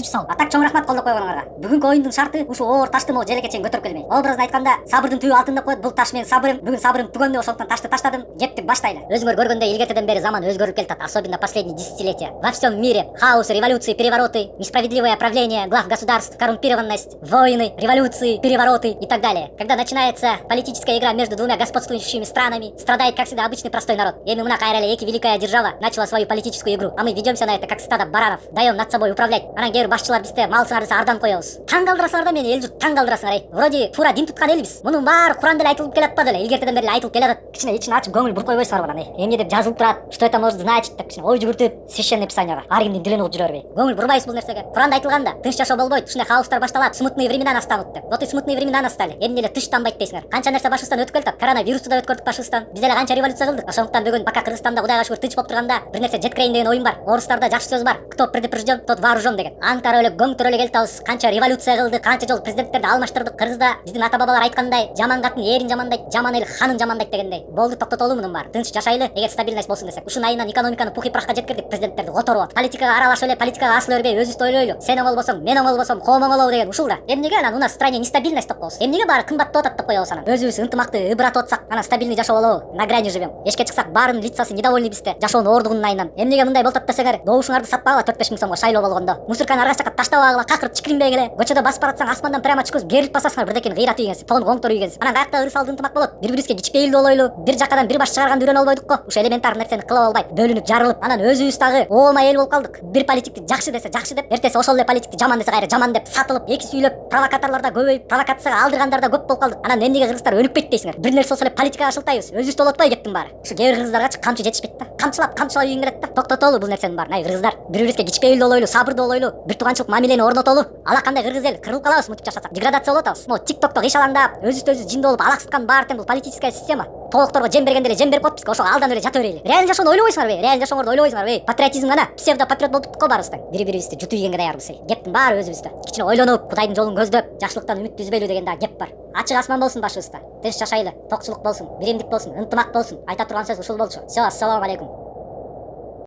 түзүүчү сау. Атак чоң рахмат колдоп койгонуңарга. Бүгүнкү оюндун шарты ушул оор ташты могу желекке чейин көтөрүп келмей. Образын айтканда, сабырдын түбү алтын деп коет. Бул таш менин сабырым. Бүгүн сабырым түгөндөй, ошондуктан ташты таштадым. Кепти баштайлы. Өзүңөр көргөндөй илгертеден бери заман өзгөрүп келатат, особенно последние десятилетия. Во всем мире хаос, революции, перевороты, несправедливое правление глав государств, коррумпированность, войны, революции, перевороты и так далее. Когда начинается политическая игра между двумя господствующими странами, страдает, как всегда, обычный простой народ. Эми мына кайрали эки великая держава начала свою политическую игру, а мы ведемся на это как стадо баранов, даем над собой управлять. Анан кээ бир башчылар бизде мал сыңарды ардан коебуз. Таң калтырасыңар да мени, эл журт таң калтырасыңар ай. Вроде туура дин туткан элбиз. Мунун баары Куранда эле айтылып келатпады эле, илгертеден бери эле айтылып келатат. Кичине ичин ачып көңүл буруп койбойсуңарбы анан? Эмне деп жазылып турат, что это может значить деп кичине ой жүгүртүп, священное писанияга ар кимдин дилин угуп жүрө бербей. Көңүл бурбайбыз бул нерсеге. Куранда айтылганда, тынч жашоо болбойт, ушундай хаостар башталат, смутные времена настанут деп. Вот и смутные времена настали. Эмне эле тынчтанбайт дейсиңер. Канча нерсе башыбыздан өтүп келатат. Коронавирусту да өткөрдүк башыбыздан. Биз эле канча революция кылдык. Ошондуктан бүгүн пока Кыргызстанда Кудайга шүгүр тынч болуп турганда, бир нерсе жеткирейин деген оюм бар. Орустарда жакшы сөз бар. Кто предупрежден, тот вооружен деген. Аңтар эле гоңтөр эле келтабыз. Канча революция кылдык, канча жол президенттерди алмаштырдык. Кыргызда биздин ата бабалар айткандай, жаман катын эрин жамандайт, жаман эл ханын жамандайт дегендей. Болду, токтотолу мунун баары. Тынч жашайлы, эгер стабильность болсун десек. Ушун айынан экономиканы пух и прахка жеткирдик, президенттерди которуп атып. Политикага аралашып эле, политикага асыла бербей, өзүбүздү ойлойлу. Сен оңол болсоң, мен оңол болсом, коом оңолобу деген ушул да. Эмнеге анан у нас в стране нестабильность деп коебуз? Эмнеге баары кымбаттап атат деп коебуз анан? Өзүбүз ынтымакты ыбыратып атсак, анан стабильный жашоо болобу? На грани живем. Эшикке чыксак, баарынын лицасы недовольный бизде. Жашоонун оордугунун айынан. Эмнеге мындай болуп атат десеңер, добушуңарды сатпагыла 4-5 миң сомго шайлоо болгондо. Мусорканы арга жакка таштабагыла, какырып чикиринбегиле. Көчөдө басып баратсаң, асмандан прямо чыккыз керилип басасыңар, бирдекени кыйратып ийгенсип, тоон коңтор ийгенсип. Анан каякта ырысалды ынтымак болот? Бири-бирибизге кичпейилдүү болойлу, бир жакадан бир баш чыгарганды үйрөнө албойдук го. Ушу элементар нерсени кыла албай, бөлүнүп, жарылып, анан өзүбүз дагы оома эл болуп калдык. Бир политикти жакшы десе жакшы деп, эртеси ошол эле политикти жаман десе кайра жаман деп сатылып, эки сүйлөп, провокаторлор да көбөйүп, провокацияга алдыргандар да көп болуп калдык. Анан эмнеге кыргыздар өнүкпөйт дейсиңер? Бир нерсе болсо эле политикага шылтайбыз. Өзүбүз толотпой кеттин баары. Ушу кээ бир кыргыздаргачы камчы жетишпейт да. Камчылап үйүң келет да. Токтотолу бул нерсенин баарын. Ай кыргыздар, бири-бирибизге кичпейилдүү болойлу, сабырдуу болойлу, бир тууганчылык мамилени орнотолу. Алакандай кыргыз эл кырылып калабыз мынтип жашасак. Деградация болуп атабыз. Могу TikTokто кыйшалаңдап, өзүбүздү жинди болуп алаксыткан баары тең бул политическая система. Тоокторго жем бергенде эле жем берип коет бизге, ошого алдан эле жата берели. Реально жашоону ойлобойсуңарбы? Реально жашооңорду ойлобойсуңарбы? Патриотизм гана, псевдо патриот болуп туттук го баарыбыз тең. Бири-бирибизди жутуу ийгенге даярбыз. Кептин баары өзүбүздө. Кичине ойлонуп, Кудайдын жолун көздөп, жакшылыктан үмүттү үзбөйлү деген да кеп бар. Ачык асман болсун башыбызда. Тынч жашайлы, токчулук болсун, биримдик болсун, ынтымак болсун. Айта турган сөз ушул болчу. Все, ассаламу алейкум.